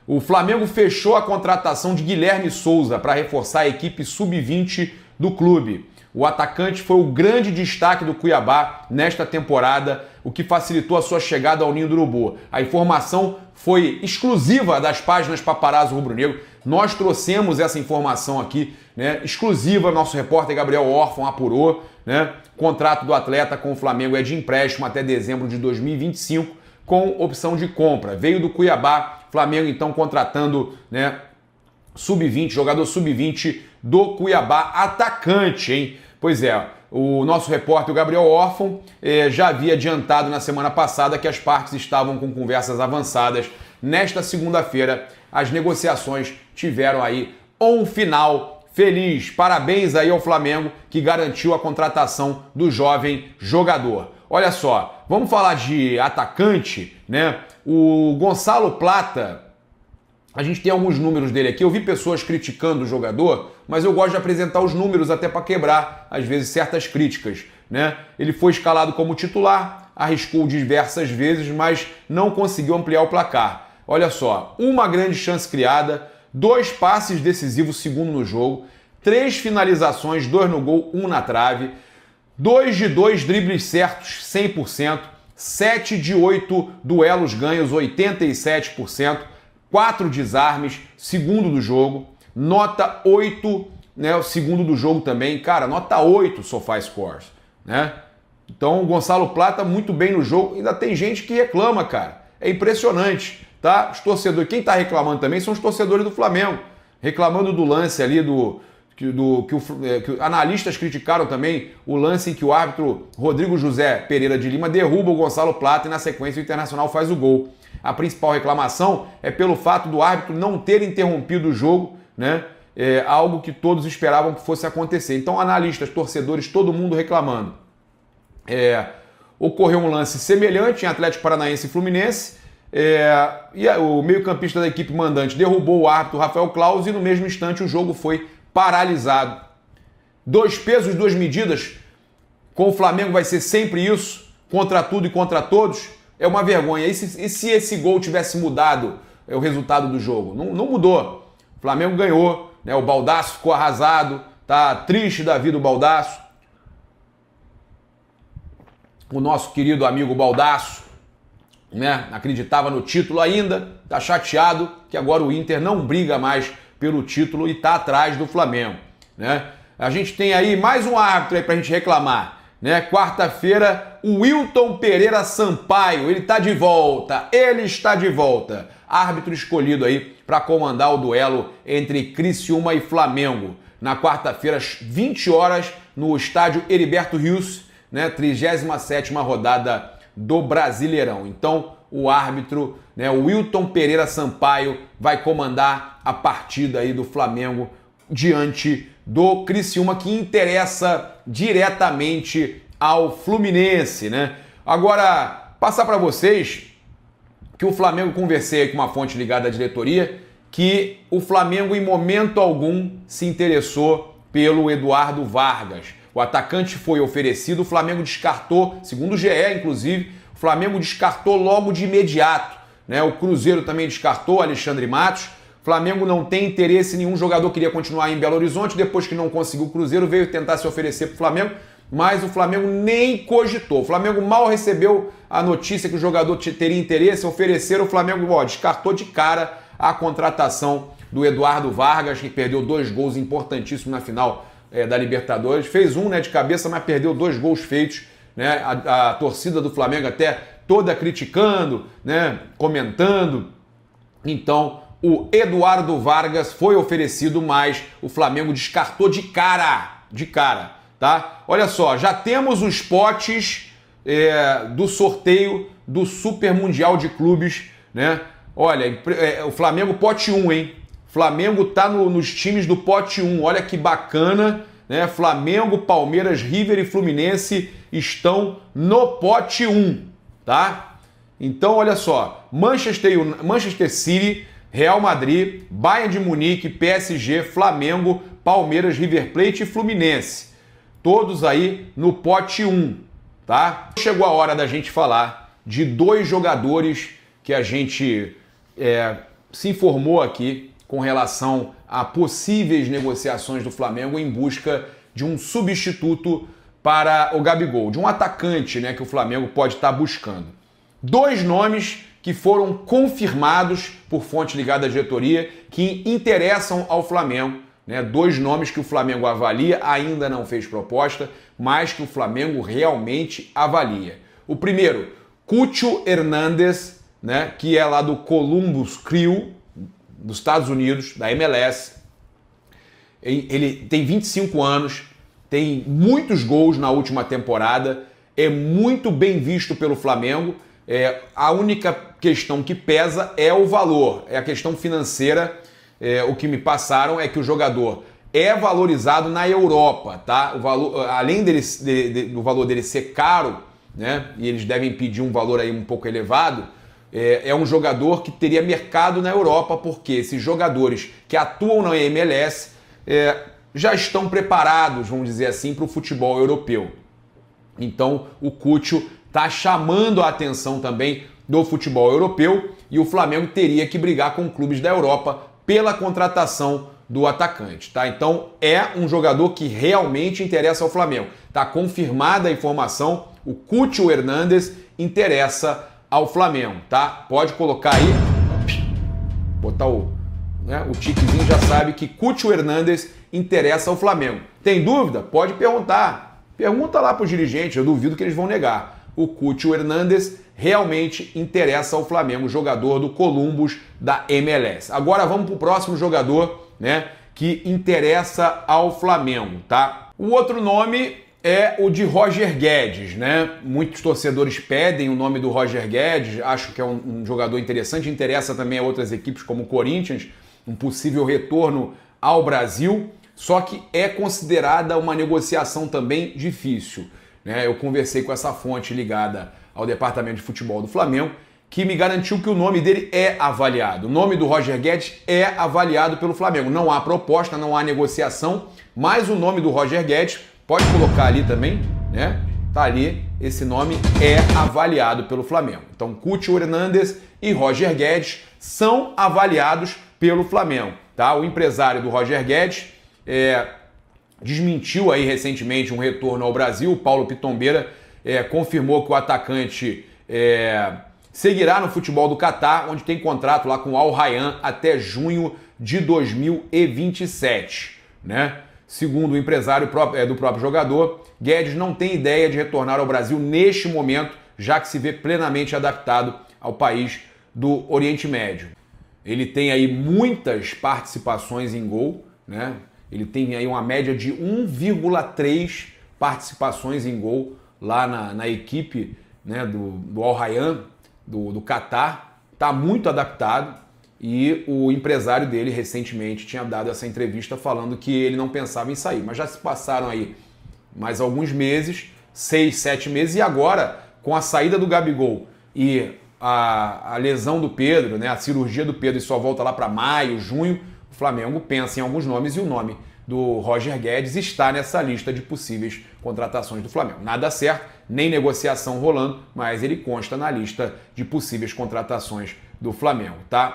O Flamengo fechou a contratação de Guilherme Souza para reforçar a equipe sub-20 do clube. O atacante foi o grande destaque do Cuiabá nesta temporada, o que facilitou a sua chegada ao Ninho do Urubu. A informação foi exclusiva das páginas Paparazzo Rubro-Negro. Nós trouxemos essa informação aqui, né, exclusiva. Nosso repórter Gabriel Orfan apurou, né? O contrato do atleta com o Flamengo é de empréstimo até dezembro de 2025, com opção de compra. Veio do Cuiabá, Flamengo então contratando, né, sub-20, jogador sub-20 do Cuiabá, atacante, hein? Pois é, o nosso repórter, o Gabriel Orfan, já havia adiantado na semana passada que as partes estavam com conversas avançadas. Nesta segunda-feira, as negociações tiveram aí um final feliz. Parabéns aí ao Flamengo, que garantiu a contratação do jovem jogador. Olha só, vamos falar de atacante, né? O Gonçalo Plata, a gente tem alguns números dele aqui. Eu vi pessoas criticando o jogador, mas eu gosto de apresentar os números até para quebrar, às vezes, certas críticas, né? Ele foi escalado como titular, arriscou diversas vezes, mas não conseguiu ampliar o placar. Olha só, uma grande chance criada, 2 passes decisivos, segundo no jogo, 3 finalizações, 2 no gol, 1 na trave, 2 de 2 dribles certos, 100%, 7 de 8 duelos ganhos, 87%, 4 desarmes, segundo do jogo, nota 8, né, o segundo do jogo também, cara, nota 8 SofaScores, né? Então o Gonçalo Plata muito bem no jogo, ainda tem gente que reclama, cara, é impressionante, tá? Os torcedores, quem tá reclamando também são os torcedores do Flamengo, reclamando do lance ali que analistas criticaram também o lance em que o árbitro Rodrigo José Pereira de Lima derruba o Gonçalo Plata e na sequência o Internacional faz o gol. A principal reclamação é pelo fato do árbitro não ter interrompido o jogo, né? Algo que todos esperavam que fosse acontecer. Então, analistas, torcedores, todo mundo reclamando. Ocorreu um lance semelhante em Atlético Paranaense e Fluminense, e o meio-campista da equipe mandante derrubou o árbitro Rafael Claus e no mesmo instante o jogo foi paralisado. 2 pesos, 2 medidas. Com o Flamengo vai ser sempre isso, contra tudo e contra todos. É uma vergonha. E se esse gol tivesse mudado o resultado do jogo? Não mudou. O Flamengo ganhou, né? O Baldasso ficou arrasado, tá triste da vida o Baldasso. O nosso querido amigo Baldasso, né, acreditava no título ainda, tá chateado que agora o Inter não briga mais pelo título e tá atrás do Flamengo, né? A gente tem aí mais um árbitro aí pra gente reclamar, né? Quarta-feira, o Wilton Pereira Sampaio, ele está de volta, árbitro escolhido aí para comandar o duelo entre Criciúma e Flamengo, na quarta-feira às 20 horas, no estádio Heriberto Rios, né, 37ª rodada do Brasileirão. Então, o árbitro, né, o Wilton Pereira Sampaio, vai comandar a partida aí do Flamengo diante do Criciúma, que interessa diretamente ao Fluminense, né? Agora, passar para vocês que o Flamengo, conversei aí com uma fonte ligada à diretoria, que o Flamengo em momento algum se interessou pelo Eduardo Vargas. O atacante foi oferecido, o Flamengo descartou, segundo o GE, inclusive, o Flamengo descartou logo de imediato, né? O Cruzeiro também descartou, Alexandre Matos. O Flamengo não tem interesse, nenhum jogador queria continuar em Belo Horizonte, depois que não conseguiu o Cruzeiro, veio tentar se oferecer para o Flamengo, mas o Flamengo nem cogitou. O Flamengo mal recebeu a notícia que o jogador teria interesse, ofereceram, o Flamengo descartou de cara a contratação do Eduardo Vargas, que perdeu 2 gols importantíssimos na final da Libertadores. Fez um, né, de cabeça, mas perdeu 2 gols feitos, né? A torcida do Flamengo até toda criticando, né, comentando. Então, o Eduardo Vargas foi oferecido, mas o Flamengo descartou de cara, tá? Olha só, já temos os potes do sorteio do Super Mundial de Clubes, né? Olha, o Flamengo pote 1, hein? Flamengo tá nos times do pote 1, olha que bacana, né? Flamengo, Palmeiras, River e Fluminense estão no pote 1, tá? Então, olha só, Manchester City, Real Madrid, Bayern de Munique, PSG, Flamengo, Palmeiras, River Plate e Fluminense. Todos aí no pote 1, tá? Chegou a hora da gente falar de 2 jogadores que a gente se informou aqui com relação a possíveis negociações do Flamengo em busca de um substituto para o Gabigol, de um atacante, né, que o Flamengo pode estar buscando. 2 nomes que foram confirmados por fonte ligada à diretoria que interessam ao Flamengo, né? 2 nomes que o Flamengo avalia, ainda não fez proposta, mas que o Flamengo realmente avalia. O primeiro, Cucho Hernández, né, que é lá do Columbus Crew, dos Estados Unidos, da MLS. Ele tem 25 anos, tem muitos gols na última temporada, é muito bem visto pelo Flamengo. A única questão que pesa é o valor, é a questão financeira. O que me passaram é que o jogador é valorizado na Europa, tá? O valor, além do valor dele ser caro, né, e eles devem pedir um valor aí um pouco elevado, é um jogador que teria mercado na Europa, porque esses jogadores que atuam na MLS já estão preparados, vamos dizer assim, para o futebol europeu. Então o Cucho está chamando a atenção também do futebol europeu e o Flamengo teria que brigar com clubes da Europa pela contratação do atacante, tá? Então é um jogador que realmente interessa ao Flamengo. Tá confirmada a informação, o Cucho Hernández interessa ao Flamengo, tá? Pode colocar aí, botar o tiquezinho, já sabe que Cucho Hernández interessa ao Flamengo. Tem dúvida? Pode perguntar. Pergunta lá para os dirigentes, eu duvido que eles vão negar. O Cucho Hernández realmente interessa ao Flamengo, jogador do Columbus da MLS. Agora vamos para o próximo jogador, né, que interessa ao Flamengo, tá? O outro nome é o de Roger Guedes, né? Muitos torcedores pedem o nome do Roger Guedes, acho que é um jogador interessante, interessa também a outras equipes como o Corinthians, um possível retorno ao Brasil, só que é considerada uma negociação também difícil, né? Eu conversei com essa fonte ligada ao departamento de futebol do Flamengo, que me garantiu que o nome dele é avaliado. O nome do Roger Guedes é avaliado pelo Flamengo. Não há proposta, não há negociação, mas o nome do Roger Guedes, pode colocar ali também, né? Tá ali, esse nome é avaliado pelo Flamengo. Então, Cucho Hernández e Roger Guedes são avaliados pelo Flamengo, tá? O empresário do Roger Guedes desmentiu aí recentemente um retorno ao Brasil. O Paulo Pitombeira confirmou que o atacante seguirá no futebol do Catar, onde tem contrato lá com o Al Rayyan até junho de 2027, né? Segundo o empresário do próprio jogador, Guedes não tem ideia de retornar ao Brasil neste momento, já que se vê plenamente adaptado ao país do Oriente Médio. Ele tem aí muitas participações em gol, né? Ele tem aí uma média de 1,3 participações em gol lá na equipe, né, do Al Rayyan, do Catar. Está muito adaptado. E o empresário dele recentemente tinha dado essa entrevista falando que ele não pensava em sair. Mas já se passaram aí mais alguns meses, 6, 7 meses, e agora, com a saída do Gabigol e a lesão do Pedro, né, a cirurgia do Pedro, e só volta lá para maio, junho, o Flamengo pensa em alguns nomes e o nome do Roger Guedes está nessa lista de possíveis contratações do Flamengo. Nada certo, nem negociação rolando, mas ele consta na lista de possíveis contratações do Flamengo, tá?